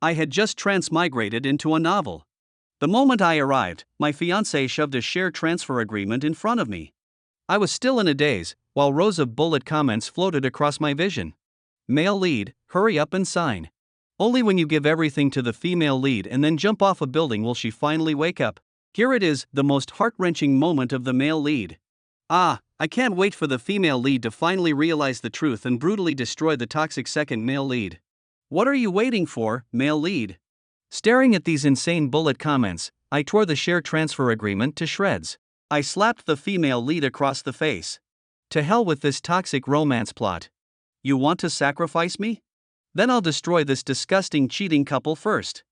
I had just transmigrated into a novel. The moment I arrived, my fiancée shoved a share transfer agreement in front of me. I was still in a daze, while rows of bullet comments floated across my vision. Male lead, hurry up and sign. Only when you give everything to the female lead and then jump off a building will she finally wake up. Here it is, the most heart-wrenching moment of the male lead. I can't wait for the female lead to finally realize the truth and brutally destroy the toxic second male lead. What are you waiting for, male lead? Staring at these insane bullet comments, I tore the share transfer agreement to shreds. I slapped the female lead across the face. To hell with this toxic romance plot. You want to sacrifice me? Then I'll destroy this disgusting cheating couple first.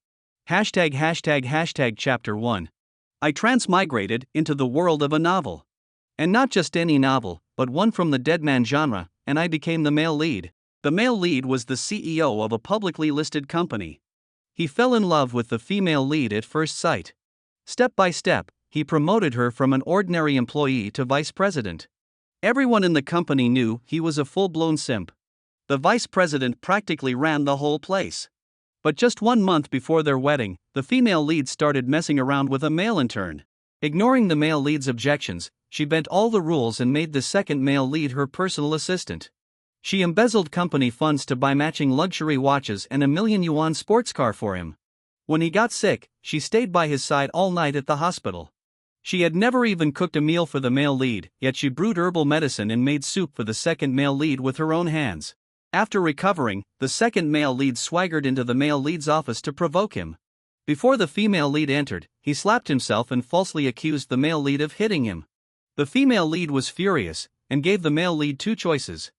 ##### Chapter 1. I transmigrated into the world of a novel. And not just any novel, but one from the Deadman genre, and I became the male lead. The male lead was the CEO of a publicly listed company. He fell in love with the female lead at first sight. Step by step, he promoted her from an ordinary employee to vice president. Everyone in the company knew he was a full-blown simp. The vice president practically ran the whole place. But just 1 month before their wedding, the female lead started messing around with a male intern. Ignoring the male lead's objections, she bent all the rules and made the second male lead her personal assistant. She embezzled company funds to buy matching luxury watches and a million-yuan sports car for him. When he got sick, she stayed by his side all night at the hospital. She had never even cooked a meal for the male lead, yet she brewed herbal medicine and made soup for the second male lead with her own hands. After recovering, the second male lead swaggered into the male lead's office to provoke him. Before the female lead entered, he slapped himself and falsely accused the male lead of hitting him. The female lead was furious, and gave the male lead 2 choices.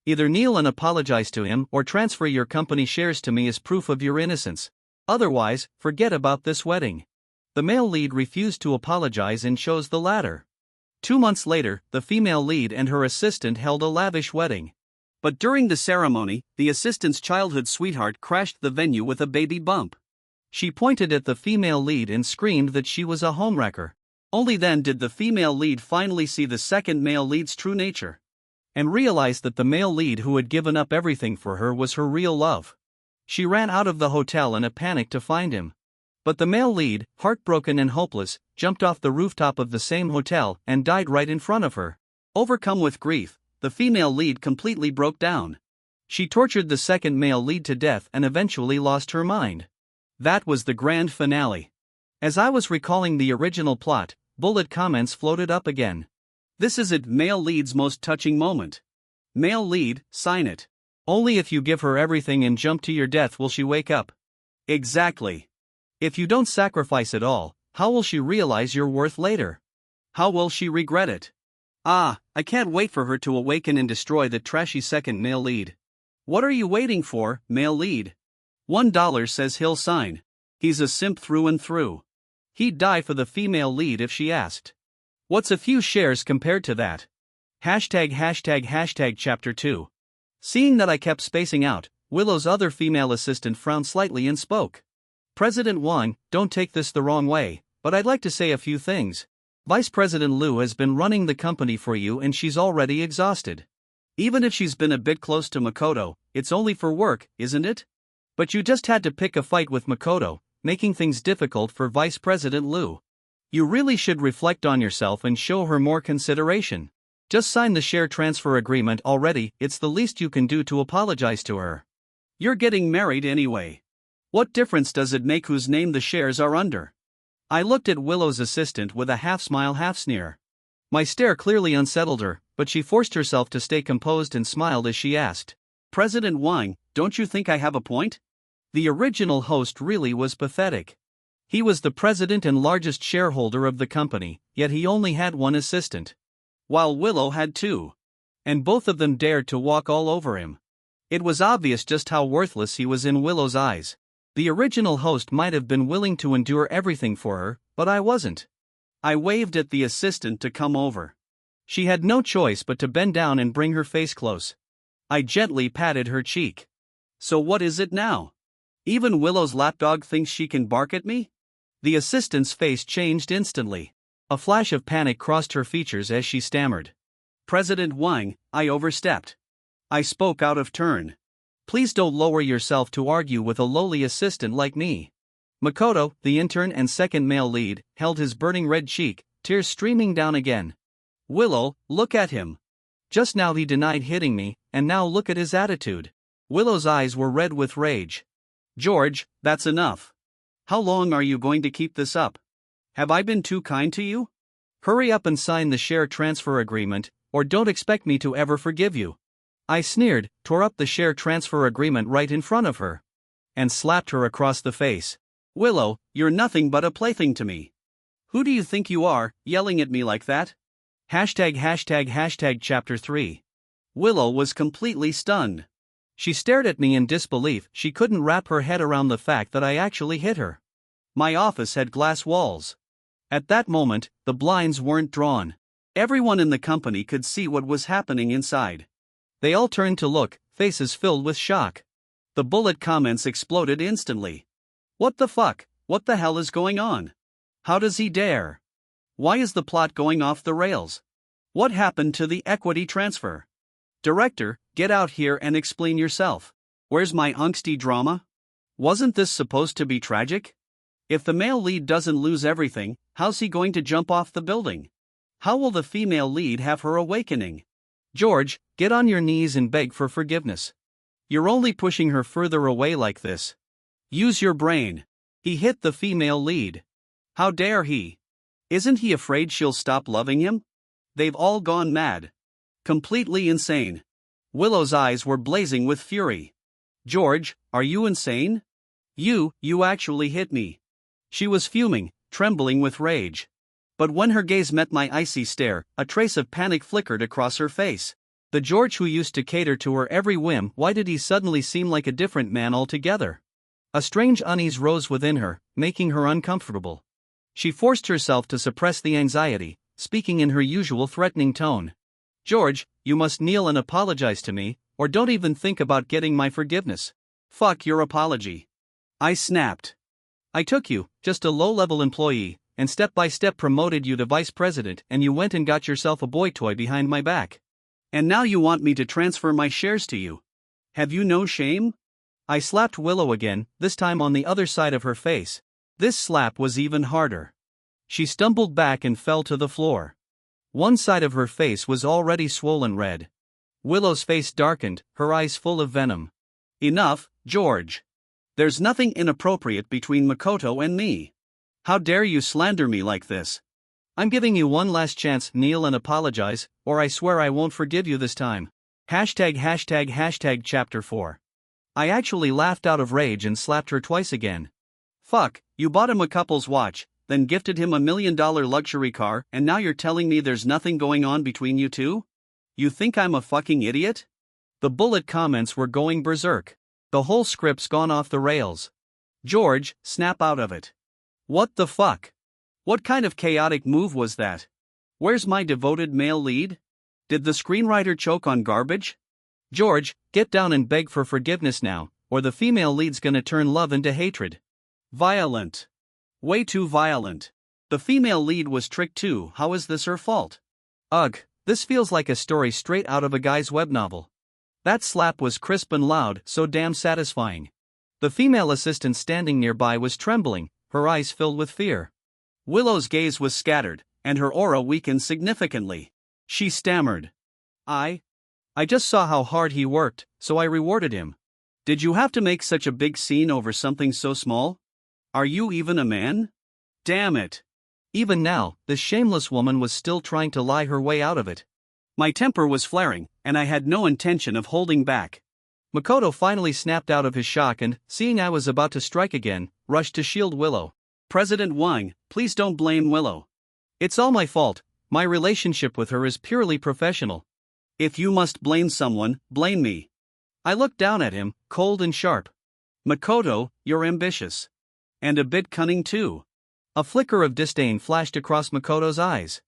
Either kneel and apologize to him or transfer your company shares to me as proof of your innocence. Otherwise, forget about this wedding. The male lead refused to apologize and chose the latter. 2 months later, the female lead and her assistant held a lavish wedding. But during the ceremony, the assistant's childhood sweetheart crashed the venue with a baby bump. She pointed at the female lead and screamed that she was a homewrecker. Only then did the female lead finally see the second male lead's true nature. And realized that the male lead who had given up everything for her was her real love. She ran out of the hotel in a panic to find him. But the male lead, heartbroken and hopeless, jumped off the rooftop of the same hotel and died right in front of her. Overcome with grief, the female lead completely broke down. She tortured the second male lead to death and eventually lost her mind. That was the grand finale. As I was recalling the original plot, bullet comments floated up again. This is it, male lead's most touching moment. Male lead, sign it. Only if you give her everything and jump to your death will she wake up. Exactly. If you don't sacrifice it all, how will she realize your worth later? How will she regret it? I can't wait for her to awaken and destroy the trashy second male lead. What are you waiting for, male lead? $1 says he'll sign. He's a simp through and through. He'd die for the female lead if she asked. What's a few shares compared to that? ##### Chapter 2. Seeing that I kept spacing out, Willow's other female assistant frowned slightly and spoke. President Wang, don't take this the wrong way, but I'd like to say a few things. Vice President Liu has been running the company for you and she's already exhausted. Even if she's been a bit close to Makoto, it's only for work, isn't it? But you just had to pick a fight with Makoto, making things difficult for Vice President Liu. You really should reflect on yourself and show her more consideration. Just sign the share transfer agreement already, it's the least you can do to apologize to her. You're getting married anyway. What difference does it make whose name the shares are under? I looked at Willow's assistant with a half-smile half-sneer. My stare clearly unsettled her, but she forced herself to stay composed and smiled as she asked, President Wang, don't you think I have a point? The original host really was pathetic. He was the president and largest shareholder of the company, yet he only had one assistant. While Willow had 2. And both of them dared to walk all over him. It was obvious just how worthless he was in Willow's eyes. The original host might have been willing to endure everything for her, but I wasn't. I waved at the assistant to come over. She had no choice but to bend down and bring her face close. I gently patted her cheek. So what is it now? Even Willow's lapdog thinks she can bark at me? The assistant's face changed instantly. A flash of panic crossed her features as she stammered. President Wang, I overstepped. I spoke out of turn. Please don't lower yourself to argue with a lowly assistant like me. Makoto, the intern and second male lead, held his burning red cheek, tears streaming down again. Willow, look at him. Just now he denied hitting me, and now look at his attitude. Willow's eyes were red with rage. George, that's enough. How long are you going to keep this up? Have I been too kind to you? Hurry up and sign the share transfer agreement, or don't expect me to ever forgive you. I sneered, tore up the share transfer agreement right in front of her, and slapped her across the face. Willow, you're nothing but a plaything to me. Who do you think you are, yelling at me like that? #### Chapter 3. Willow was completely stunned. She stared at me in disbelief. She couldn't wrap her head around the fact that I actually hit her. My office had glass walls. At that moment, the blinds weren't drawn. Everyone in the company could see what was happening inside. They all turned to look, faces filled with shock. The bullet comments exploded instantly. What the fuck? What the hell is going on? How does he dare? Why is the plot going off the rails? What happened to the equity transfer? Director, get out here and explain yourself. Where's my angsty drama? Wasn't this supposed to be tragic? If the male lead doesn't lose everything, how's he going to jump off the building? How will the female lead have her awakening? George, get on your knees and beg for forgiveness. You're only pushing her further away like this. Use your brain. He hit the female lead. How dare he? Isn't he afraid she'll stop loving him? They've all gone mad. Completely insane. Willow's eyes were blazing with fury. George, are you insane? You actually hit me. She was fuming, trembling with rage. But when her gaze met my icy stare, a trace of panic flickered across her face. The George who used to cater to her every whim, why did he suddenly seem like a different man altogether? A strange unease rose within her, making her uncomfortable. She forced herself to suppress the anxiety, speaking in her usual threatening tone. George, you must kneel and apologize to me, or don't even think about getting my forgiveness. Fuck your apology. I snapped. I took you, just a low-level employee, and step-by-step promoted you to vice president, and you went and got yourself a boy toy behind my back. And now you want me to transfer my shares to you. Have you no shame? I slapped Willow again, this time on the other side of her face. This slap was even harder. She stumbled back and fell to the floor. One side of her face was already swollen red. Willow's face darkened, her eyes full of venom. Enough, George. There's nothing inappropriate between Makoto and me. How dare you slander me like this? I'm giving you one last chance, kneel and apologize, or I swear I won't forgive you this time. #### Chapter 4. I actually laughed out of rage and slapped her twice again. Fuck, you bought him a couple's watch, then gifted him $1 million luxury car, and now you're telling me there's nothing going on between you two? You think I'm a fucking idiot? The bullet comments were going berserk. The whole script's gone off the rails. George, snap out of it. What the fuck? What kind of chaotic move was that? Where's my devoted male lead? Did the screenwriter choke on garbage? George, get down and beg for forgiveness now, or the female lead's gonna turn love into hatred. Violent. Way too violent. The female lead was tricked too. How is this her fault? Ugh, this feels like a story straight out of a guy's web novel. That slap was crisp and loud, so damn satisfying. The female assistant standing nearby was trembling, her eyes filled with fear. Willow's gaze was scattered, and her aura weakened significantly. She stammered. I just saw how hard he worked, so I rewarded him. Did you have to make such a big scene over something so small? Are you even a man? Damn it. Even now, the shameless woman was still trying to lie her way out of it. My temper was flaring, and I had no intention of holding back. Makoto finally snapped out of his shock and, seeing I was about to strike again, rushed to shield Willow. President Wang, please don't blame Willow. It's all my fault. My relationship with her is purely professional. If you must blame someone, blame me. I looked down at him, cold and sharp. Makoto, you're ambitious. And a bit cunning too. A flicker of disdain flashed across Makoto's eyes.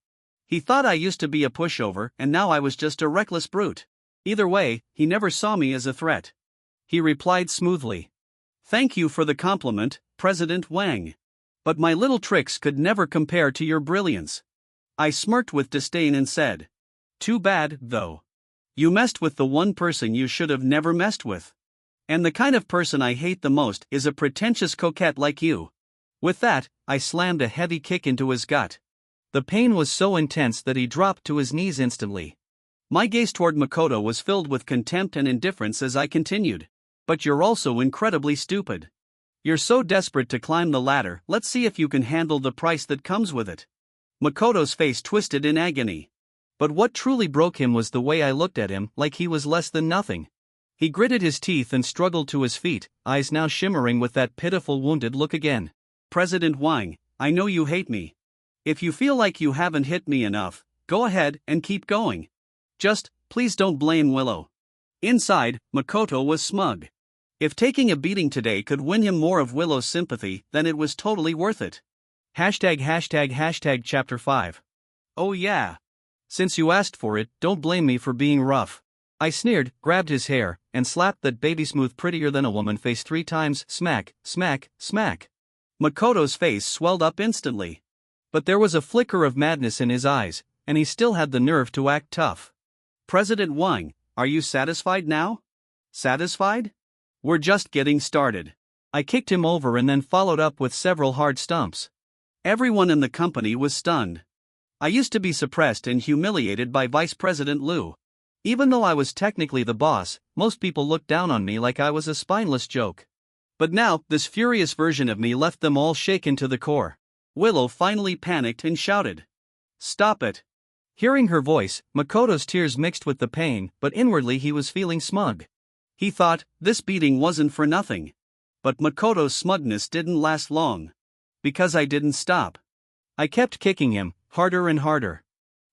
He thought I used to be a pushover, and now I was just a reckless brute. Either way, he never saw me as a threat. He replied smoothly. Thank you for the compliment, President Wang. But my little tricks could never compare to your brilliance. I smirked with disdain and said. Too bad, though. You messed with the one person you should have never messed with. And the kind of person I hate the most is a pretentious coquette like you. With that, I slammed a heavy kick into his gut. The pain was so intense that he dropped to his knees instantly. My gaze toward Makoto was filled with contempt and indifference as I continued. But you're also incredibly stupid. You're so desperate to climb the ladder, let's see if you can handle the price that comes with it. Makoto's face twisted in agony. But what truly broke him was the way I looked at him, like he was less than nothing. He gritted his teeth and struggled to his feet, eyes now shimmering with that pitiful wounded look again. President Wang, I know you hate me. If you feel like you haven't hit me enough, go ahead and keep going. Just, please don't blame Willow. Inside, Makoto was smug. If taking a beating today could win him more of Willow's sympathy, then it was totally worth it. Chapter 5. Oh yeah. Since you asked for it, don't blame me for being rough. I sneered, grabbed his hair, and slapped that baby-smooth prettier than a woman face 3 times, smack, smack, smack. Makoto's face swelled up instantly. But there was a flicker of madness in his eyes, and he still had the nerve to act tough. President Wang, are you satisfied now? Satisfied? We're just getting started. I kicked him over and then followed up with several hard stumps. Everyone in the company was stunned. I used to be suppressed and humiliated by Vice President Liu. Even though I was technically the boss, most people looked down on me like I was a spineless joke. But now, this furious version of me left them all shaken to the core. Willow finally panicked and shouted. Stop it. Hearing her voice, Makoto's tears mixed with the pain, but inwardly he was feeling smug. He thought, this beating wasn't for nothing. But Makoto's smugness didn't last long. Because I didn't stop. I kept kicking him, harder and harder.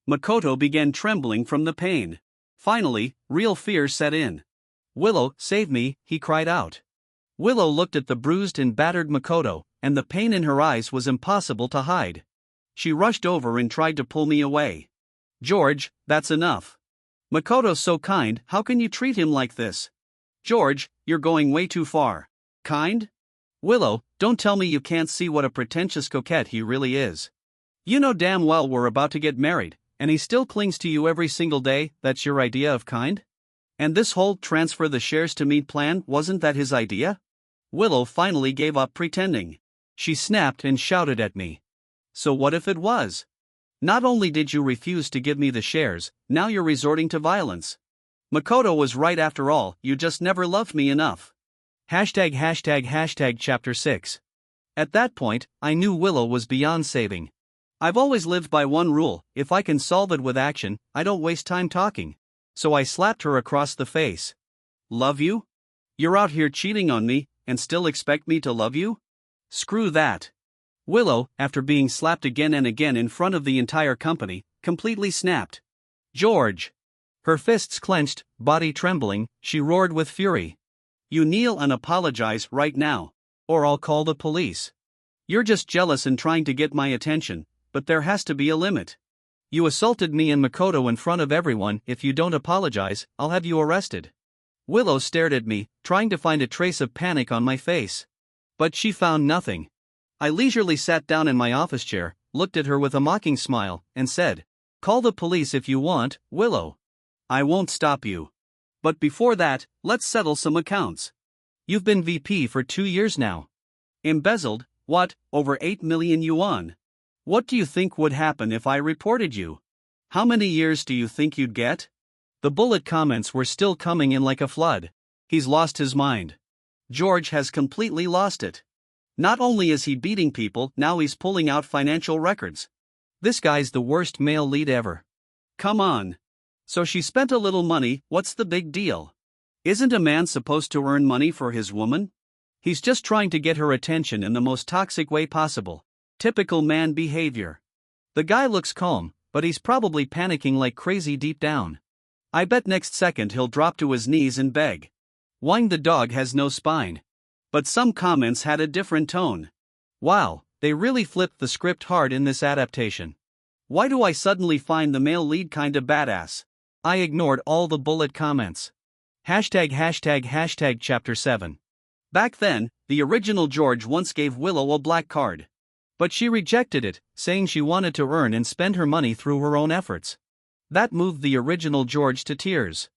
Makoto began trembling from the pain. Finally, real fear set in. Willow, save me, he cried out. Willow looked at the bruised and battered Makoto, and the pain in her eyes was impossible to hide. She rushed over and tried to pull me away. George, that's enough. Makoto's so kind, how can you treat him like this? George, you're going way too far. Kind? Willow, don't tell me you can't see what a pretentious coquette he really is. You know damn well we're about to get married, and he still clings to you every single day. That's your idea of kind? And this whole transfer the shares to me plan, wasn't that his idea? Willow finally gave up pretending. She snapped and shouted at me. So what if it was? Not only did you refuse to give me the shares, now you're resorting to violence. Makoto was right after all, you just never loved me enough. Chapter 6. At that point, I knew Willow was beyond saving. I've always lived by one rule, if I can solve it with action, I don't waste time talking. So I slapped her across the face. Love you? You're out here cheating on me, and still expect me to love you? Screw that. Willow, after being slapped again and again in front of the entire company, completely snapped. George! Her fists clenched, body trembling, she roared with fury. You kneel and apologize right now, or I'll call the police. You're just jealous and trying to get my attention, but there has to be a limit. You assaulted me and Makoto in front of everyone. If you don't apologize, I'll have you arrested. Willow stared at me, trying to find a trace of panic on my face. But she found nothing. I leisurely sat down in my office chair, looked at her with a mocking smile, and said, Call the police if you want, Willow. I won't stop you. But before that, let's settle some accounts. You've been VP for 2 years now. Embezzled, what, over 8 million yuan? What do you think would happen if I reported you? How many years do you think you'd get? The bullet comments were still coming in like a flood. He's lost his mind. George has completely lost it. Not only is he beating people, now he's pulling out financial records. This guy's the worst male lead ever. Come on. So she spent a little money, what's the big deal? Isn't a man supposed to earn money for his woman? He's just trying to get her attention in the most toxic way possible. Typical man behavior. The guy looks calm, but he's probably panicking like crazy deep down. I bet next second he'll drop to his knees and beg. Wang the dog has no spine. But some comments had a different tone. Wow, they really flipped the script hard in this adaptation. Why do I suddenly find the male lead kinda badass? I ignored all the bullet comments. Chapter 7. Back then, the original George once gave Willow a black card. But she rejected it, saying she wanted to earn and spend her money through her own efforts. That moved the original George to tears.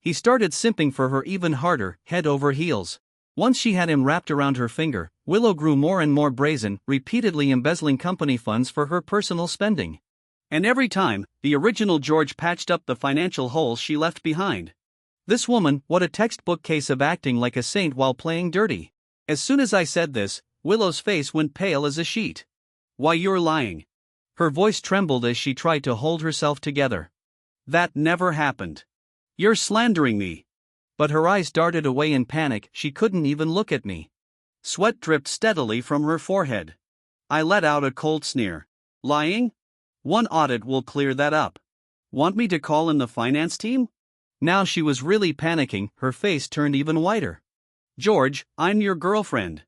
He started simping for her even harder, head over heels. Once she had him wrapped around her finger, Willow grew more and more brazen, repeatedly embezzling company funds for her personal spending. And every time, the original George patched up the financial holes she left behind. This woman, what a textbook case of acting like a saint while playing dirty. As soon as I said this, Willow's face went pale as a sheet. Why, you're lying. Her voice trembled as she tried to hold herself together. That never happened. You're slandering me. But her eyes darted away in panic, she couldn't even look at me. Sweat dripped steadily from her forehead. I let out a cold sneer. Lying? One audit will clear that up. Want me to call in the finance team? Now she was really panicking, her face turned even whiter. George, I'm your girlfriend.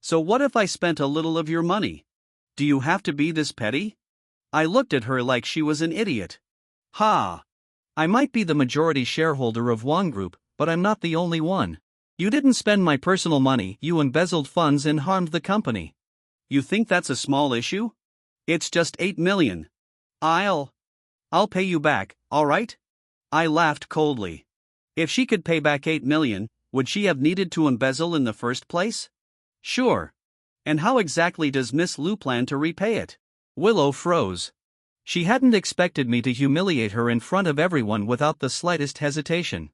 So what if I spent a little of your money? Do you have to be this petty? I looked at her like she was an idiot. Ha! I might be the majority shareholder of one group, but I'm not the only one. You didn't spend my personal money, you embezzled funds and harmed the company. You think that's a small issue? It's just 8 million. I'll pay you back, alright? I laughed coldly. If she could pay back 8 million, would she have needed to embezzle in the first place? Sure. And how exactly does Miss Lou plan to repay it? Willow froze. She hadn't expected me to humiliate her in front of everyone without the slightest hesitation.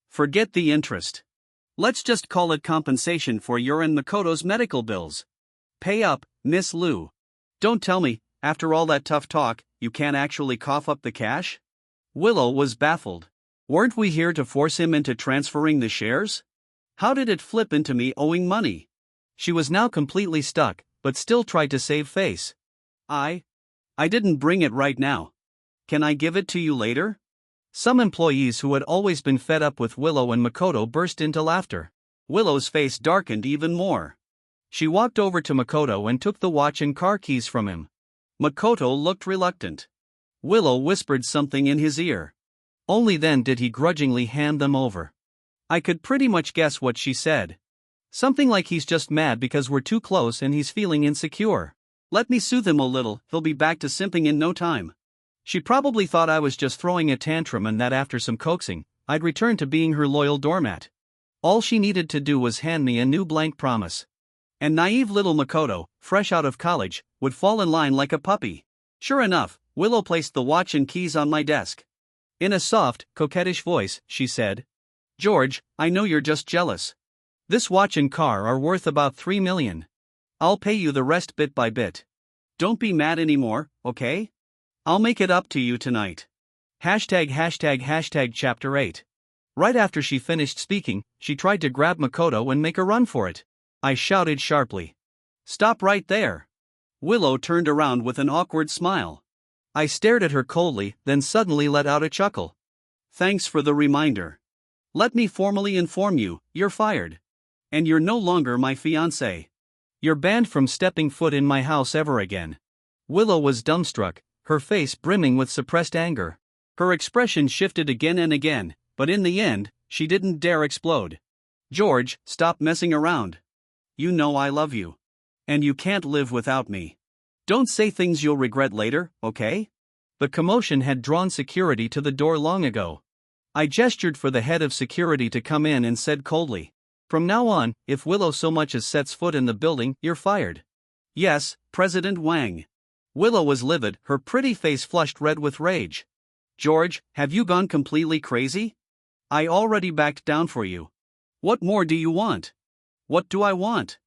Forget the interest. Let's just call it compensation for your and Makoto's medical bills. Pay up, Miss Lou. Don't tell me, after all that tough talk, you can't actually cough up the cash? Willow was baffled. Weren't we here to force him into transferring the shares? How did it flip into me owing money? She was now completely stuck, but still tried to save face. I didn't bring it right now. Can I give it to you later? Some employees who had always been fed up with Willow and Makoto burst into laughter. Willow's face darkened even more. She walked over to Makoto and took the watch and car keys from him. Makoto looked reluctant. Willow whispered something in his ear. Only then did he grudgingly hand them over. I could pretty much guess what she said. Something like he's just mad because we're too close and he's feeling insecure. Let me soothe him a little, he'll be back to simping in no time. She probably thought I was just throwing a tantrum and that after some coaxing, I'd return to being her loyal doormat. All she needed to do was hand me a new blank promise. And naive little Makoto, fresh out of college, would fall in line like a puppy. Sure enough, Willow placed the watch and keys on my desk. In a soft, coquettish voice, she said, George, I know you're just jealous. This watch and car are worth about 3 million. I'll pay you the rest bit by bit. Don't be mad anymore, okay? I'll make it up to you tonight. #### Chapter 8. Right after she finished speaking, she tried to grab Makoto and make a run for it. I shouted sharply. Stop right there. Willow turned around with an awkward smile. I stared at her coldly, then suddenly let out a chuckle. Thanks for the reminder. Let me formally inform you, you're fired. And you're no longer my fiancé. You're banned from stepping foot in my house ever again. Willow was dumbstruck, her face brimming with suppressed anger. Her expression shifted again and again, but in the end, she didn't dare explode. George, stop messing around. You know I love you. And you can't live without me. Don't say things you'll regret later, okay? The commotion had drawn security to the door long ago. I gestured for the head of security to come in and said coldly, From now on, if Willow so much as sets foot in the building, you're fired. Yes, President Wang. Willow was livid, her pretty face flushed red with rage. George, have you gone completely crazy? I already backed down for you. What more do you want? What do I want?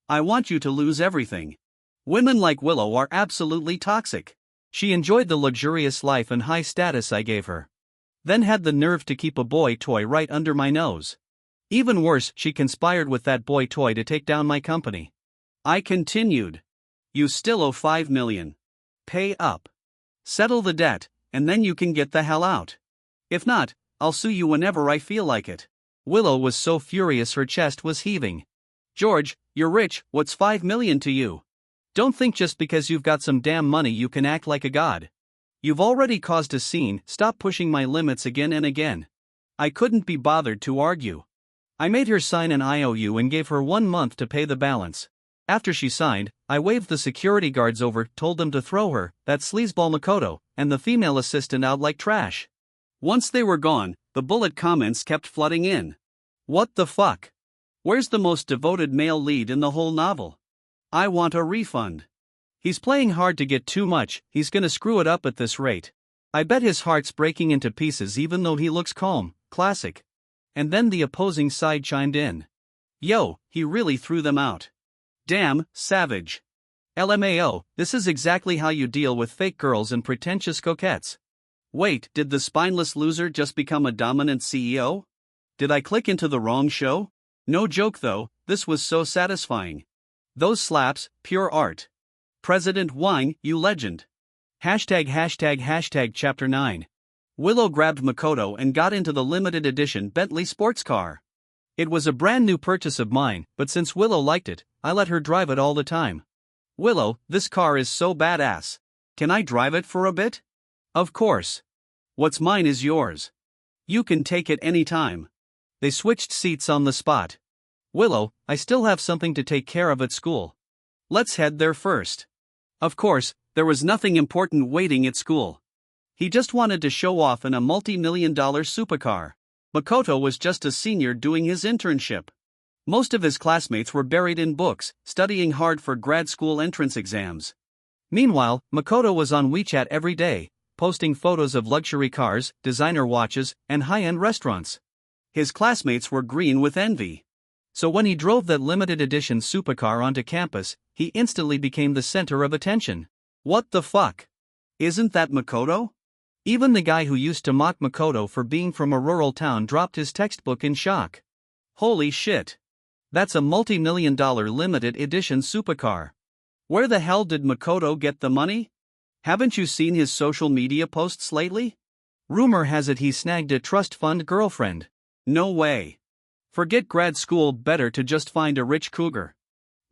I want you to lose everything. Women like Willow are absolutely toxic. She enjoyed the luxurious life and high status I gave her. Then had the nerve to keep a boy toy right under my nose. Even worse, she conspired with that boy toy to take down my company. I continued. You still owe 5 million. Pay up. Settle the debt, and then you can get the hell out. If not, I'll sue you whenever I feel like it. Willow was so furious her chest was heaving. George, you're rich, what's 5 million to you? Don't think just because you've got some damn money you can act like a god. You've already caused a scene, stop pushing my limits again and again. I couldn't be bothered to argue. I made her sign an IOU and gave her 1 month to pay the balance. After she signed, I waved the security guards over, told them to throw her, that sleazeball Makoto, and the female assistant out like trash. Once they were gone, The bullet comments kept flooding in. What the fuck? Where's the most devoted male lead in the whole novel? I want a refund. He's playing hard to get too much, he's gonna screw it up at this rate. I bet his heart's breaking into pieces even though he looks calm, classic. And then the opposing side chimed in. Yo, he really threw them out. Damn, savage. LMAO, this is exactly how you deal with fake girls and pretentious coquettes. Wait, did the spineless loser just become a dominant CEO? Did I click into the wrong show? No joke though, this was so satisfying. Those slaps, pure art. President Wine, you legend. #### Chapter 9. Willow grabbed Makoto and got into the limited edition Bentley sports car. It was a brand new purchase of mine, but since Willow liked it, I let her drive it all the time. Willow, this car is so badass. Can I drive it for a bit? Of course. What's mine is yours. You can take it anytime. They switched seats on the spot. Willow, I still have something to take care of at school. Let's head there first. Of course, there was nothing important waiting at school. He just wanted to show off in a multi-million-dollar supercar. Makoto was just a senior doing his internship. Most of his classmates were buried in books, studying hard for grad school entrance exams. Meanwhile, Makoto was on WeChat every day, posting photos of luxury cars, designer watches, and high-end restaurants. His classmates were green with envy. So when he drove that limited edition supercar onto campus, he instantly became the center of attention. What the fuck? Isn't that Makoto? Even the guy who used to mock Makoto for being from a rural town dropped his textbook in shock. Holy shit. That's a multi-million-dollar limited edition supercar. Where the hell did Makoto get the money? Haven't you seen his social media posts lately? Rumor has it he snagged a trust fund girlfriend. No way. Forget grad school, better to just find a rich cougar.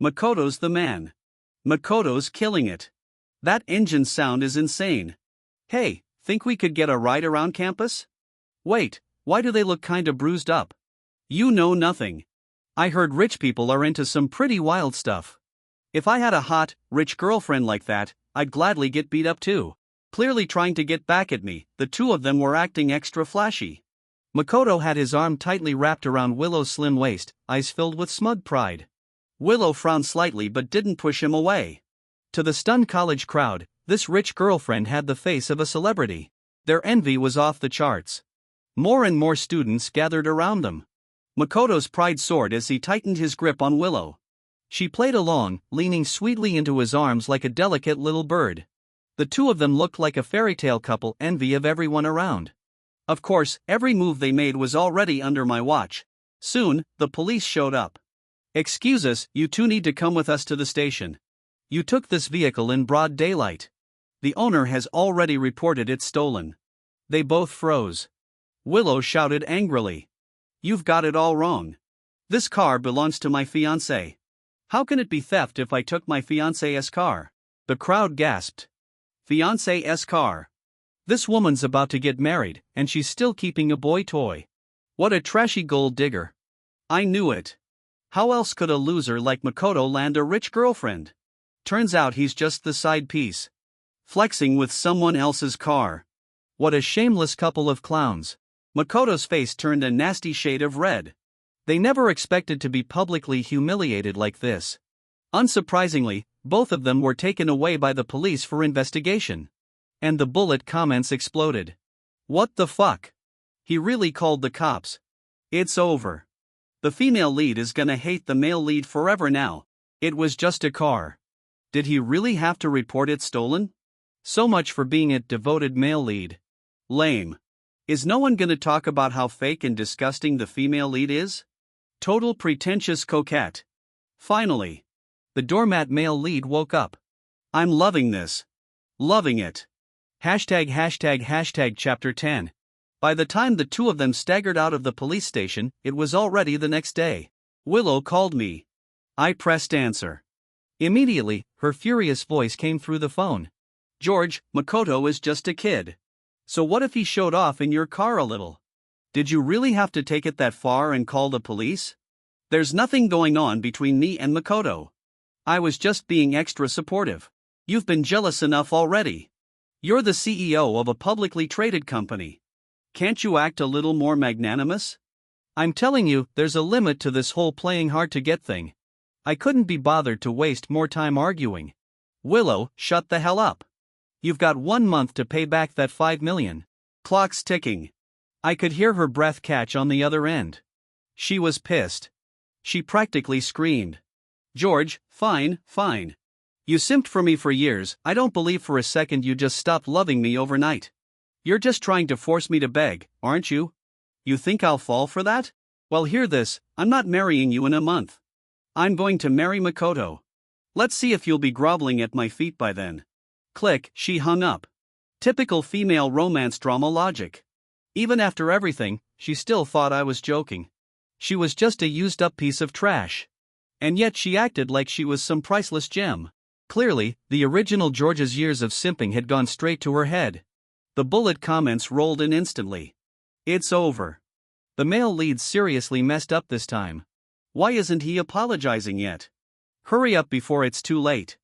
Makoto's the man. Makoto's killing it. That engine sound is insane. Hey, think we could get a ride around campus? Wait, why do they look kinda bruised up? You know nothing. I heard rich people are into some pretty wild stuff. If I had a hot, rich girlfriend like that, I'd gladly get beat up too. Clearly trying to get back at me, the two of them were acting extra flashy. Makoto had his arm tightly wrapped around Willow's slim waist, eyes filled with smug pride. Willow frowned slightly but didn't push him away. To the stunned college crowd, this rich girlfriend had the face of a celebrity. Their envy was off the charts. More and more students gathered around them. Makoto's pride soared as he tightened his grip on Willow. She played along, leaning sweetly into his arms like a delicate little bird. The two of them looked like a fairy tale couple, envy of everyone around. Of course, every move they made was already under my watch. Soon, the police showed up. Excuse us, you two need to come with us to the station. You took this vehicle in broad daylight. The owner has already reported it stolen. They both froze. Willow shouted angrily. You've got it all wrong. This car belongs to my fiancé. How can it be theft if I took my fiancé's car? The crowd gasped. Fiancé's car. This woman's about to get married, and she's still keeping a boy toy. What a trashy gold digger. I knew it. How else could a loser like Makoto land a rich girlfriend? Turns out he's just the side piece. Flexing with someone else's car. What a shameless couple of clowns. Makoto's face turned a nasty shade of red. They never expected to be publicly humiliated like this. Unsurprisingly, both of them were taken away by the police for investigation. And the bullet comments exploded. What the fuck? He really called the cops. It's over. The female lead is gonna hate the male lead forever now. It was just a car. Did he really have to report it stolen? So much for being a devoted male lead. Lame. Is no one gonna talk about how fake and disgusting the female lead is? Total pretentious coquette. Finally. The doormat male lead woke up. I'm loving this. Loving it. #### Chapter 10. By the time the two of them staggered out of the police station, it was already the next day. Willow called me. I pressed answer. Immediately, her furious voice came through the phone. George, Makoto is just a kid. So what if he showed off in your car a little? Did you really have to take it that far and call the police? There's nothing going on between me and Makoto. I was just being extra supportive. You've been jealous enough already. You're the CEO of a publicly traded company. Can't you act a little more magnanimous? I'm telling you, there's a limit to this whole playing hard to get thing. I couldn't be bothered to waste more time arguing. Willow, shut the hell up. You've got 1 month to pay back that $5 million. Clock's ticking. I could hear her breath catch on the other end. She was pissed. She practically screamed. George, fine. You simped for me for years. I don't believe for a second you just stopped loving me overnight. You're just trying to force me to beg, aren't you? You think I'll fall for that? Well, hear this, I'm not marrying you in a month. I'm going to marry Makoto. Let's see if you'll be groveling at my feet by then. Click, she hung up. Typical female romance drama logic. Even after everything, she still thought I was joking. She was just a used-up piece of trash. And yet she acted like she was some priceless gem. Clearly, the original George's years of simping had gone straight to her head. The bullet comments rolled in instantly. It's over. The male lead seriously messed up this time. Why isn't he apologizing yet? Hurry up before it's too late.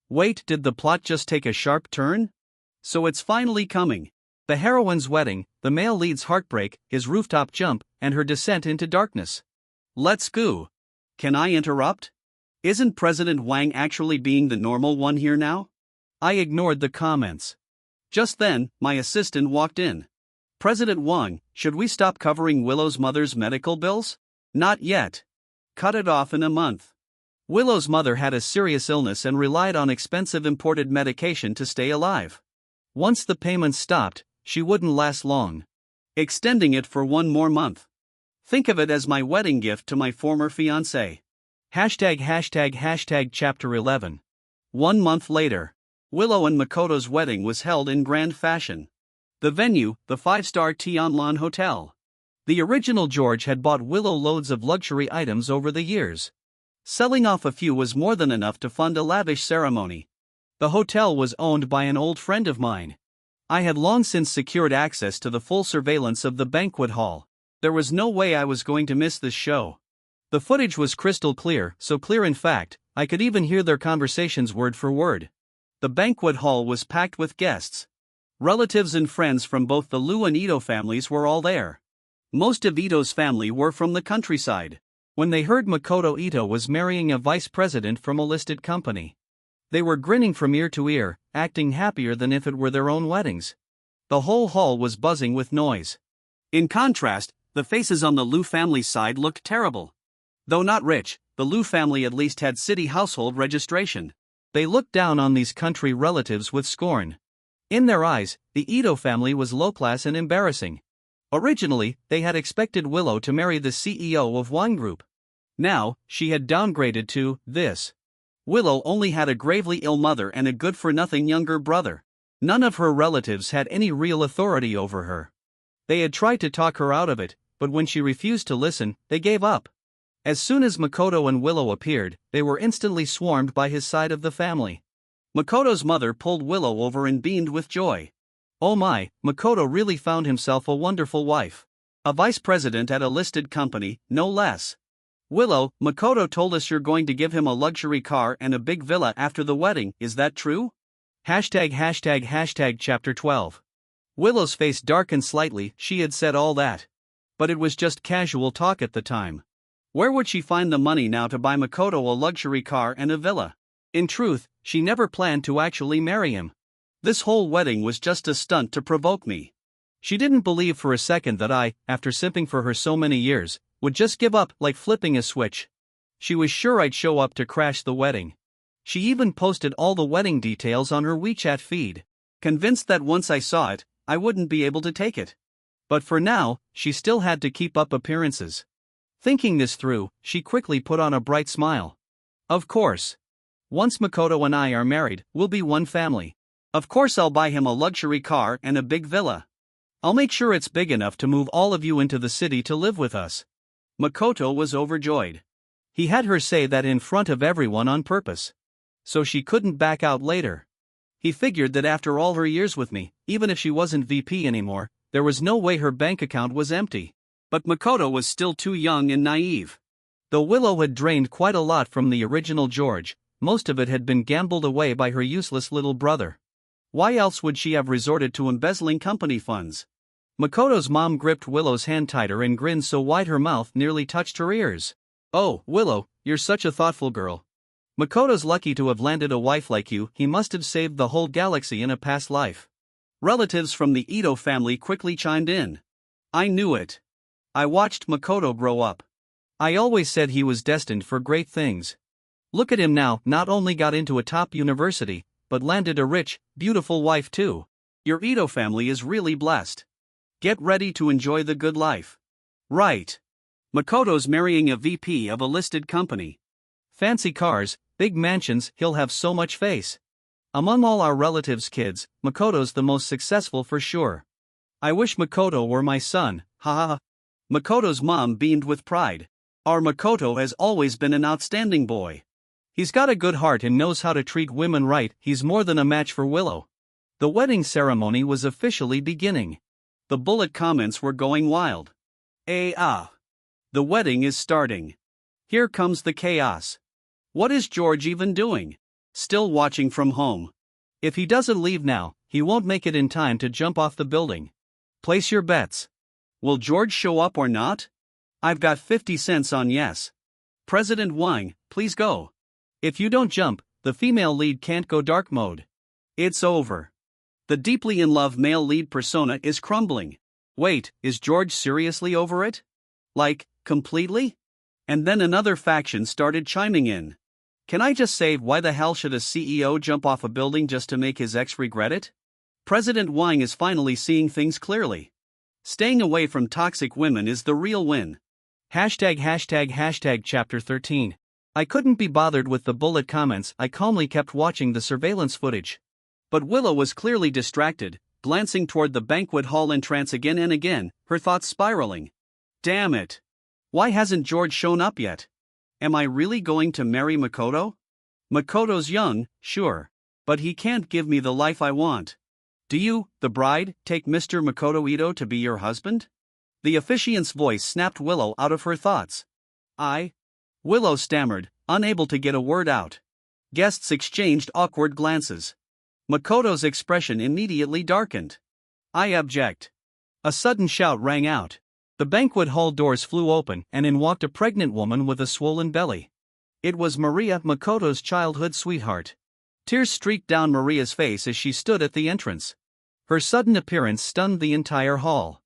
Wait, did the plot just take a sharp turn? So it's finally coming. The heroine's wedding, the male lead's heartbreak, his rooftop jump, and her descent into darkness. Let's go. Can I interrupt? Isn't President Wang actually being the normal one here now? I ignored the comments. Just then, my assistant walked in. President Wang, should we stop covering Willow's mother's medical bills? Not yet. Cut it off in a month. Willow's mother had a serious illness and relied on expensive imported medication to stay alive. Once the payments stopped, she wouldn't last long. Extending it for 1 more month. Think of it as my wedding gift to my former fiancé. #### Chapter 11. 1 month later. Willow and Makoto's wedding was held in grand fashion. The venue, the 5-star Tianlan Hotel. The original George had bought Willow loads of luxury items over the years. Selling off a few was more than enough to fund a lavish ceremony. The hotel was owned by an old friend of mine. I had long since secured access to the full surveillance of the banquet hall. There was no way I was going to miss this show. The footage was crystal clear, so clear in fact, I could even hear their conversations word for word. The banquet hall was packed with guests. Relatives and friends from both the Liu and Ito families were all there. Most of Ito's family were from the countryside. When they heard Makoto Ito was marrying a vice president from a listed company, they were grinning from ear to ear, acting happier than if it were their own weddings. The whole hall was buzzing with noise. In contrast, the faces on the Liu family's side looked terrible. Though not rich, the Liu family at least had city household registration. They looked down on these country relatives with scorn. In their eyes, the Ito family was low-class and embarrassing. Originally, they had expected Willow to marry the CEO of Wine Group. Now, she had downgraded to this. Willow only had a gravely ill mother and a good-for-nothing younger brother. None of her relatives had any real authority over her. They had tried to talk her out of it, but when she refused to listen, they gave up. As soon as Makoto and Willow appeared, they were instantly swarmed by his side of the family. Makoto's mother pulled Willow over and beamed with joy. Oh my, Makoto really found himself a wonderful wife. A vice president at a listed company, no less. Willow, Makoto told us you're going to give him a luxury car and a big villa after the wedding, is that true? #### Chapter 12. Willow's face darkened slightly, she had said all that. But it was just casual talk at the time. Where would she find the money now to buy Makoto a luxury car and a villa? In truth, she never planned to actually marry him. This whole wedding was just a stunt to provoke me. She didn't believe for a second that I, after simping for her so many years, would just give up like flipping a switch. She was sure I'd show up to crash the wedding. She even posted all the wedding details on her WeChat feed, convinced that once I saw it, I wouldn't be able to take it. But for now, she still had to keep up appearances. Thinking this through, she quickly put on a bright smile. Of course. Once Makoto and I are married, we'll be one family. Of course I'll buy him a luxury car and a big villa. I'll make sure it's big enough to move all of you into the city to live with us. Makoto was overjoyed. He had her say that in front of everyone on purpose. So she couldn't back out later. He figured that after all her years with me, even if she wasn't VP anymore, there was no way her bank account was empty. But Makoto was still too young and naive. Though Willow had drained quite a lot from the original George, most of it had been gambled away by her useless little brother. Why else would she have resorted to embezzling company funds? Makoto's mom gripped Willow's hand tighter and grinned so wide her mouth nearly touched her ears. "Oh, Willow, you're such a thoughtful girl. Makoto's lucky to have landed a wife like you. He must have saved the whole galaxy in a past life." Relatives from the Ito family quickly chimed in. "I knew it. I watched Makoto grow up. I always said he was destined for great things. Look at him now, not only got into a top university, but landed a rich, beautiful wife too. Your Ito family is really blessed. Get ready to enjoy the good life." "Right. Makoto's marrying a VP of a listed company. Fancy cars, big mansions, he'll have so much face. Among all our relatives' kids, Makoto's the most successful for sure. I wish Makoto were my son, haha." Makoto's mom beamed with pride. "Our Makoto has always been an outstanding boy. He's got a good heart and knows how to treat women right. He's more than a match for Willow." The wedding ceremony was officially beginning. The bullet comments were going wild. The wedding is starting. Here comes the chaos. What is George even doing? Still watching from home. If he doesn't leave now, he won't make it in time to jump off the building. Place your bets. Will George show up or not? I've got 50 cents on yes. President Wang, please go. If you don't jump, the female lead can't go dark mode. It's over. The deeply in love male lead persona is crumbling. Wait, is George seriously over it? Like, completely? And then another faction started chiming in. Can I just say, why the hell should a CEO jump off a building just to make his ex regret it? President Wang is finally seeing things clearly. Staying away from toxic women is the real win. ####Chapter 13. I couldn't be bothered with the bullet comments. I calmly kept watching the surveillance footage. But Willow was clearly distracted, glancing toward the banquet hall entrance again and again, her thoughts spiraling. Damn it. Why hasn't George shown up yet? Am I really going to marry Makoto? Makoto's young, sure. But he can't give me the life I want. Do you, the bride, take Mr. Makoto Ito to be your husband? The officiant's voice snapped Willow out of her thoughts. Willow stammered, unable to get a word out. Guests exchanged awkward glances. Makoto's expression immediately darkened. I object. A sudden shout rang out. The banquet hall doors flew open and in walked a pregnant woman with a swollen belly. It was Maria, Makoto's childhood sweetheart. Tears streaked down Maria's face as she stood at the entrance. Her sudden appearance stunned the entire hall.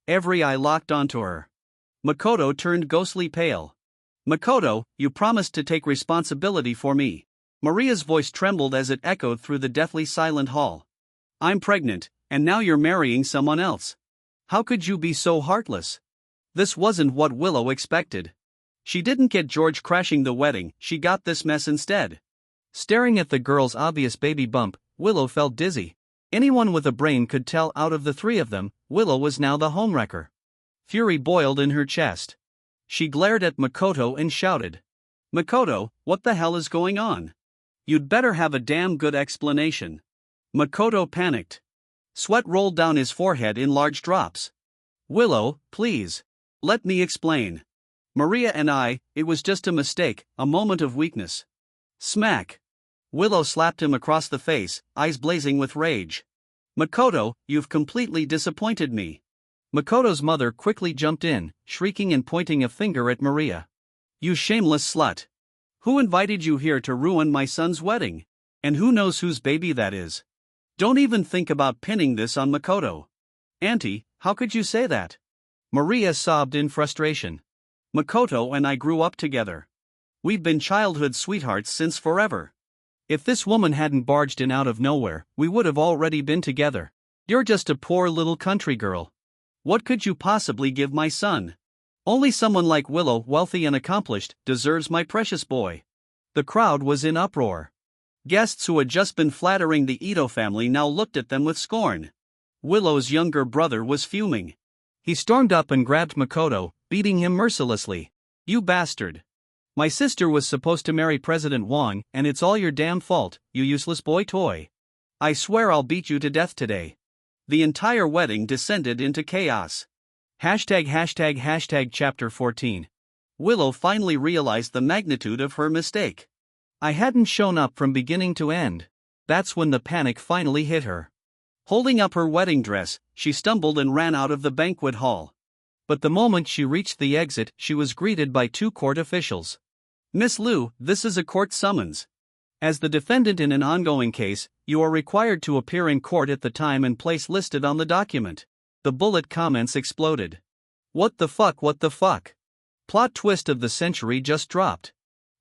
Every eye locked onto her. Makoto turned ghostly pale. Makoto, you promised to take responsibility for me. Maria's voice trembled as it echoed through the deathly silent hall. I'm pregnant, and now you're marrying someone else. How could you be so heartless? This wasn't what Willow expected. She didn't get George crashing the wedding, she got this mess instead. Staring at the girl's obvious baby bump, Willow felt dizzy. Anyone with a brain could tell out of the three of them, Willow was now the homewrecker. Fury boiled in her chest. She glared at Makoto and shouted. Makoto, what the hell is going on? You'd better have a damn good explanation. Makoto panicked. Sweat rolled down his forehead in large drops. Willow, please. Let me explain. Maria and it was just a mistake, a moment of weakness. Smack. Willow slapped him across the face, eyes blazing with rage. Makoto, you've completely disappointed me. Makoto's mother quickly jumped in, shrieking and pointing a finger at Maria. You shameless slut. Who invited you here to ruin my son's wedding? And who knows whose baby that is? Don't even think about pinning this on Makoto. Auntie, how could you say that? Maria sobbed in frustration. Makoto and I grew up together. We've been childhood sweethearts since forever. If this woman hadn't barged in out of nowhere, we would have already been together. You're just a poor little country girl. What could you possibly give my son? Only someone like Willow, wealthy and accomplished, deserves my precious boy. The crowd was in uproar. Guests who had just been flattering the Ito family now looked at them with scorn. Willow's younger brother was fuming. He stormed up and grabbed Makoto, beating him mercilessly. You bastard. My sister was supposed to marry President Wang, and it's all your damn fault, you useless boy toy. I swear I'll beat you to death today. The entire wedding descended into chaos. ###Chapter 14. Willow finally realized the magnitude of her mistake. I hadn't shown up from beginning to end. That's when the panic finally hit her. Holding up her wedding dress, she stumbled and ran out of the banquet hall. But the moment she reached the exit, she was greeted by 2 court officials. "Miss Liu, this is a court summons. As the defendant in an ongoing case, you are required to appear in court at the time and place listed on the document." The bullet comments exploded. What the fuck, what the fuck? Plot twist of the century just dropped.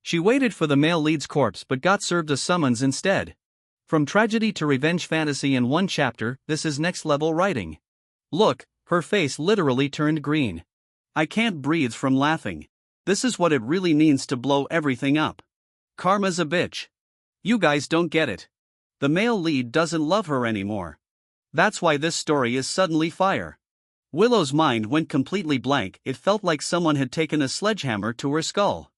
She waited for the male lead's corpse but got served a summons instead. From tragedy to revenge fantasy in one chapter, this is next level writing. Look, her face literally turned green. I can't breathe from laughing. This is what it really means to blow everything up. Karma's a bitch. You guys don't get it. The male lead doesn't love her anymore. That's why this story is suddenly fire. Willow's mind went completely blank. It felt like someone had taken a sledgehammer to her skull.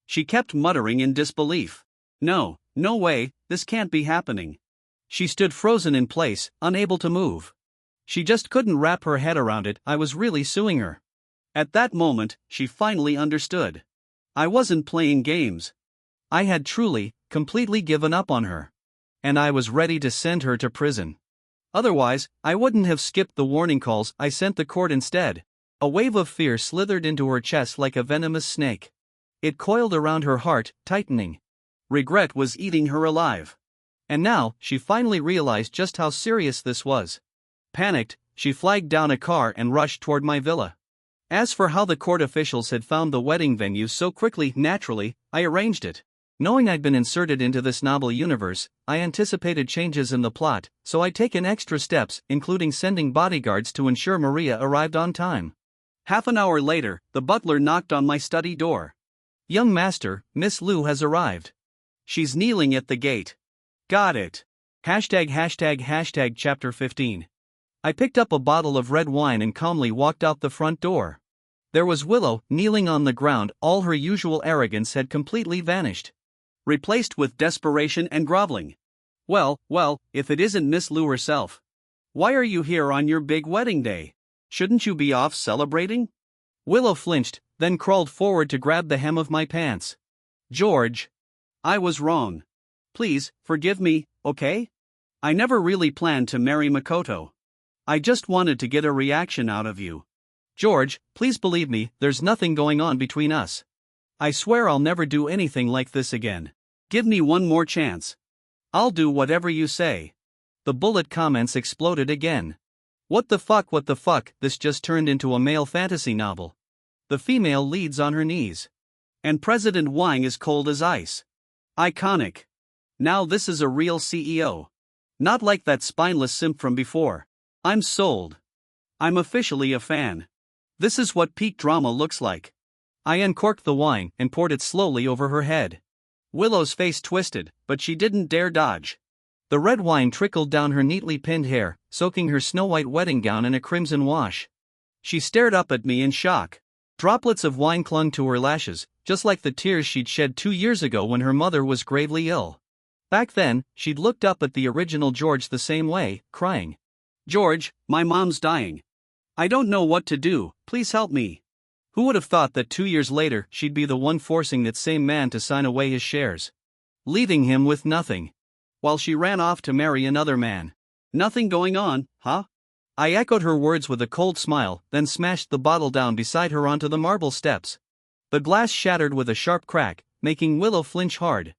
She kept muttering in disbelief. No way, this can't be happening. She stood frozen in place, unable to move. She just couldn't wrap her head around it. I was really suing her. At that moment, she finally understood. I wasn't playing games. I had truly, completely given up on her. And I was ready to send her to prison. Otherwise, I wouldn't have skipped the warning calls. I sent the court instead. A wave of fear slithered into her chest like a venomous snake. It coiled around her heart, tightening. Regret was eating her alive. And now, she finally realized just how serious this was. Panicked, she flagged down a car and rushed toward my villa. As for how the court officials had found the wedding venue so quickly, naturally, I arranged it. Knowing I'd been inserted into this novel universe, I anticipated changes in the plot, so I'd taken extra steps, including sending bodyguards to ensure Maria arrived on time. Half an hour later, the butler knocked on my study door. "Young master, Miss Liu has arrived. She's kneeling at the gate." Got it. ####Chapter 15. I picked up a bottle of red wine and calmly walked out the front door. There was Willow, kneeling on the ground. All her usual arrogance had completely vanished, replaced with desperation and groveling. Well, if it isn't Miss Liu herself. Why are you here on your big wedding day? Shouldn't you be off celebrating? Willow flinched, then crawled forward to grab the hem of my pants. "George. I was wrong. Please, forgive me, okay? I never really planned to marry Makoto. I just wanted to get a reaction out of you. George, please believe me, there's nothing going on between us. I swear I'll never do anything like this again. Give me one more chance. I'll do whatever you say." The bullet comments exploded again. What the fuck, this just turned into a male fantasy novel. The female leads on her knees. And President Wang is cold as ice. Iconic. Now this is a real CEO. Not like that spineless simp from before. I'm sold. I'm officially a fan. This is what peak drama looks like. I uncorked the wine and poured it slowly over her head. Willow's face twisted, but she didn't dare dodge. The red wine trickled down her neatly pinned hair, soaking her snow-white wedding gown in a crimson wash. She stared up at me in shock. Droplets of wine clung to her lashes, just like the tears she'd shed 2 years ago when her mother was gravely ill. Back then, she'd looked up at the original George the same way, crying. "George, my mom's dying. I don't know what to do, please help me." Who would have thought that 2 years later she'd be the one forcing that same man to sign away his shares, leaving him with nothing, while she ran off to marry another man. Nothing going on, huh? I echoed her words with a cold smile, then smashed the bottle down beside her onto the marble steps. The glass shattered with a sharp crack, making Willow flinch hard.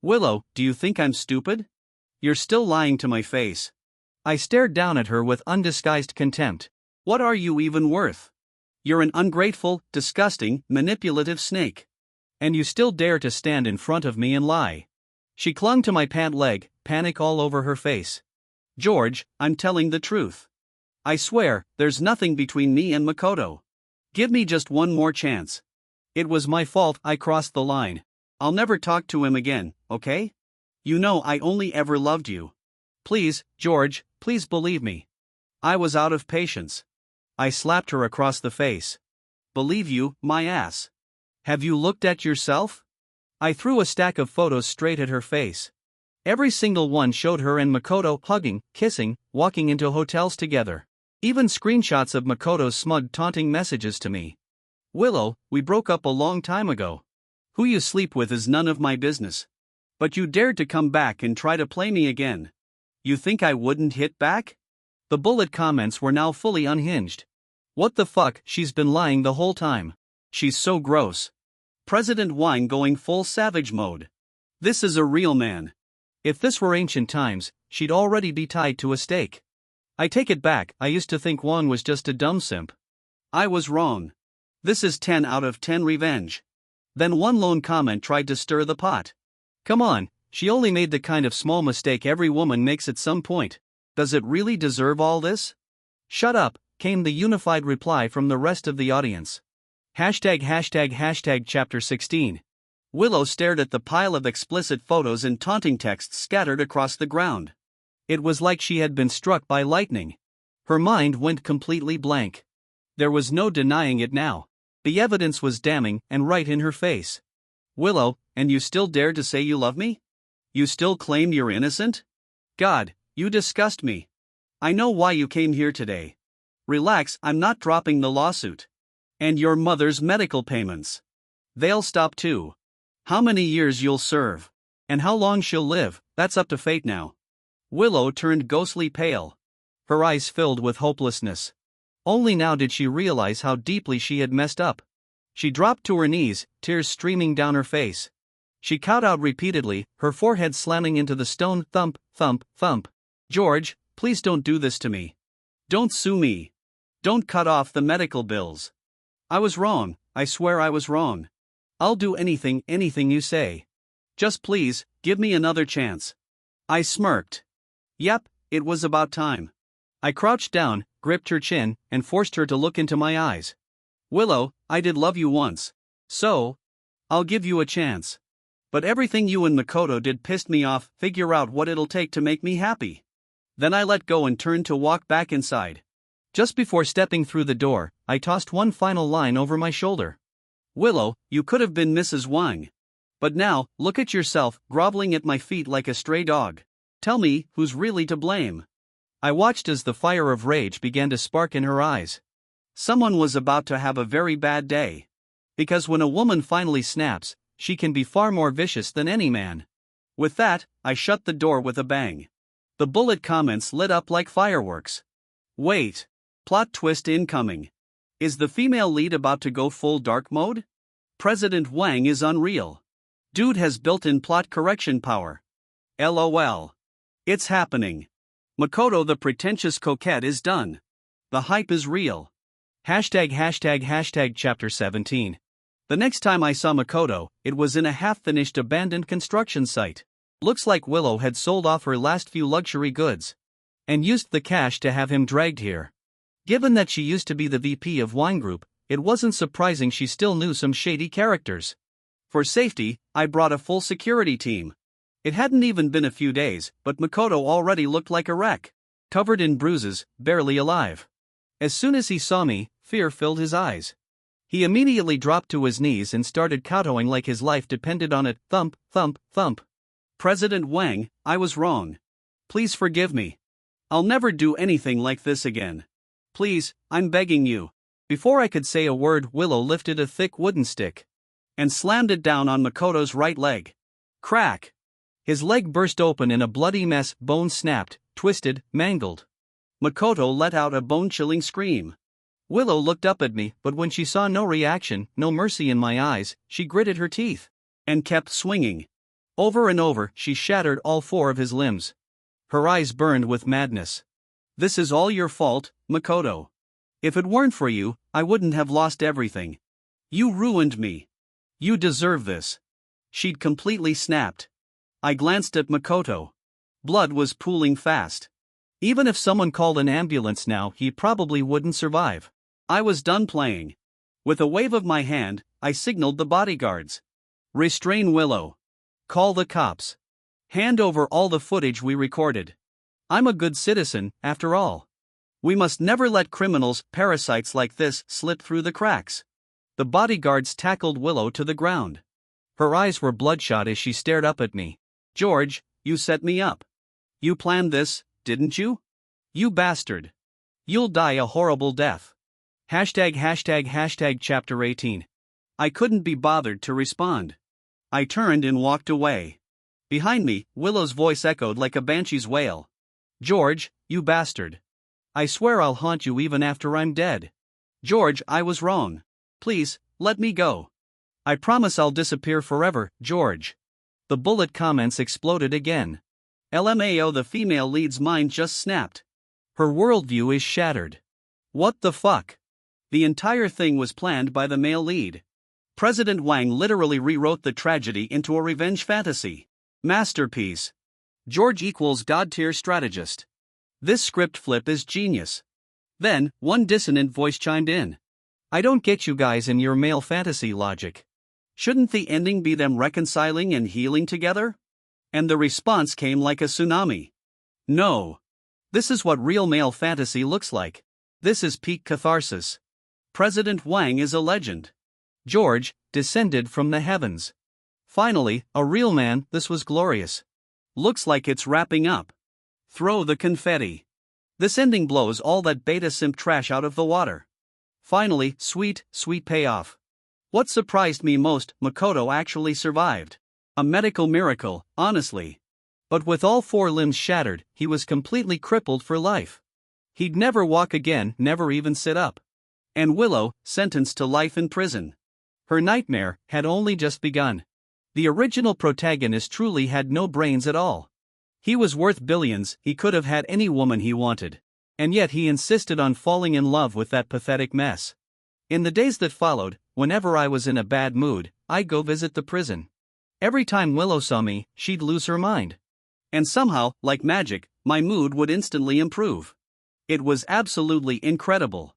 "Willow, do you think I'm stupid? You're still lying to my face." I stared down at her with undisguised contempt. "What are you even worth? You're an ungrateful, disgusting, manipulative snake. And you still dare to stand in front of me and lie." She clung to my pant leg, panic all over her face. "George, I'm telling the truth. I swear, there's nothing between me and Makoto. Give me just one more chance. It was my fault, I crossed the line. I'll never talk to him again, okay? You know I only ever loved you. Please, George, please believe me." I was out of patience. I slapped her across the face. "Believe you, my ass. Have you looked at yourself?" I threw a stack of photos straight at her face. Every single one showed her and Makoto hugging, kissing, walking into hotels together. Even screenshots of Makoto's smug taunting messages to me. "Willow, we broke up a long time ago. Who you sleep with is none of my business. But you dared to come back and try to play me again. You think I wouldn't hit back? The bullet comments were now fully unhinged. What the fuck, she's been lying the whole time. She's so gross. President Wang going full savage mode. This is a real man. If this were ancient times, she'd already be tied to a stake. I take it back, I used to think Wang was just a dumb simp. I was wrong. This is 10 out of 10 revenge. Then one lone comment tried to stir the pot. Come on, she only made the kind of small mistake every woman makes at some point. Does it really deserve all this? Shut up, came the unified reply from the rest of the audience. ####Chapter 16. Willow stared at the pile of explicit photos and taunting texts scattered across the ground. It was like she had been struck by lightning. Her mind went completely blank. There was no denying it now. The evidence was damning and right in her face. Willow, and you still dare to say you love me? You still claim you're innocent? God, you disgust me. I know why you came here today. Relax, I'm not dropping the lawsuit. And your mother's medical payments. They'll stop too. How many years you'll serve? And how long she'll live, that's up to fate now. Willow turned ghostly pale. Her eyes filled with hopelessness. Only now did she realize how deeply she had messed up. She dropped to her knees, tears streaming down her face. She cowed out repeatedly, her forehead slamming into the stone. Thump, thump, thump. George, please don't do this to me. Don't sue me. Don't cut off the medical bills. I was wrong, I swear I was wrong. I'll do anything you say. Just please, give me another chance. I smirked. Yep, it was about time. I crouched down, gripped her chin, and forced her to look into my eyes. Willow, I did love you once. So? I'll give you a chance. But everything you and Makoto did pissed me off. Figure out what it'll take to make me happy. Then I let go and turned to walk back inside. Just before stepping through the door, I tossed one final line over my shoulder. Willow, you could have been Mrs. Wang. But now, look at yourself, groveling at my feet like a stray dog. Tell me, who's really to blame? I watched as the fire of rage began to spark in her eyes. Someone was about to have a very bad day. Because when a woman finally snaps, she can be far more vicious than any man. With that, I shut the door with a bang. The bullet comments lit up like fireworks. Wait. Plot twist incoming. Is the female lead about to go full dark mode? President Wang is unreal. Dude has built-in plot correction power. LOL. It's happening. Makoto the pretentious coquette is done. The hype is real. ###Chapter 17. The next time I saw Makoto, it was in a half-finished abandoned construction site. Looks like Willow had sold off her last few luxury goods. And used the cash to have him dragged here. Given that she used to be the VP of Wine Group, it wasn't surprising she still knew some shady characters. For safety, I brought a full security team. It hadn't even been a few days, but Makoto already looked like a wreck. Covered in bruises, barely alive. As soon as he saw me, fear filled his eyes. He immediately dropped to his knees and started kowtowing like his life depended on it. Thump, thump, thump. President Wang, I was wrong. Please forgive me. I'll never do anything like this again. Please, I'm begging you. Before I could say a word, Willow lifted a thick wooden stick and slammed it down on Makoto's right leg. Crack! His leg burst open in a bloody mess, bones snapped, twisted, mangled. Makoto let out a bone-chilling scream. Willow looked up at me, but when she saw no reaction, no mercy in my eyes, she gritted her teeth and kept swinging. Over and over, she shattered all 4 of his limbs. Her eyes burned with madness. This is all your fault, Makoto. If it weren't for you, I wouldn't have lost everything. You ruined me. You deserve this. She'd completely snapped. I glanced at Makoto. Blood was pooling fast. Even if someone called an ambulance now, he probably wouldn't survive. I was done playing. With a wave of my hand, I signaled the bodyguards. Restrain Willow. Call the cops. Hand over all the footage we recorded. I'm a good citizen, after all. We must never let criminals, parasites like this, slip through the cracks. The bodyguards tackled Willow to the ground. Her eyes were bloodshot as she stared up at me. George, you set me up. You planned this, didn't you? You bastard. You'll die a horrible death. Chapter 18. I couldn't be bothered to respond. I turned and walked away. Behind me, Willow's voice echoed like a banshee's wail. George, you bastard. I swear I'll haunt you even after I'm dead. George, I was wrong. Please, let me go. I promise I'll disappear forever, George. The bullet comments exploded again. LMAO, the female lead's mind just snapped. Her worldview is shattered. What the fuck? The entire thing was planned by the male lead. President Wang literally rewrote the tragedy into a revenge fantasy. Masterpiece. George equals God-tier strategist. This script flip is genius. Then, one dissonant voice chimed in. I don't get you guys in your male fantasy logic. Shouldn't the ending be them reconciling and healing together? And the response came like a tsunami. No. This is what real male fantasy looks like. This is peak catharsis. President Wang is a legend. George, descended from the heavens. Finally, a real man. This was glorious. Looks like it's wrapping up. Throw the confetti. This ending blows all that beta simp trash out of the water. Finally, sweet, sweet payoff. What surprised me most, Makoto actually survived. A medical miracle, honestly. But with all 4 limbs shattered, he was completely crippled for life. He'd never walk again, never even sit up. And Willow, sentenced to life in prison. Her nightmare had only just begun. The original protagonist truly had no brains at all. He was worth billions, he could have had any woman he wanted. And yet he insisted on falling in love with that pathetic mess. In the days that followed, whenever I was in a bad mood, I'd go visit the prison. Every time Willow saw me, she'd lose her mind. And somehow, like magic, my mood would instantly improve. It was absolutely incredible.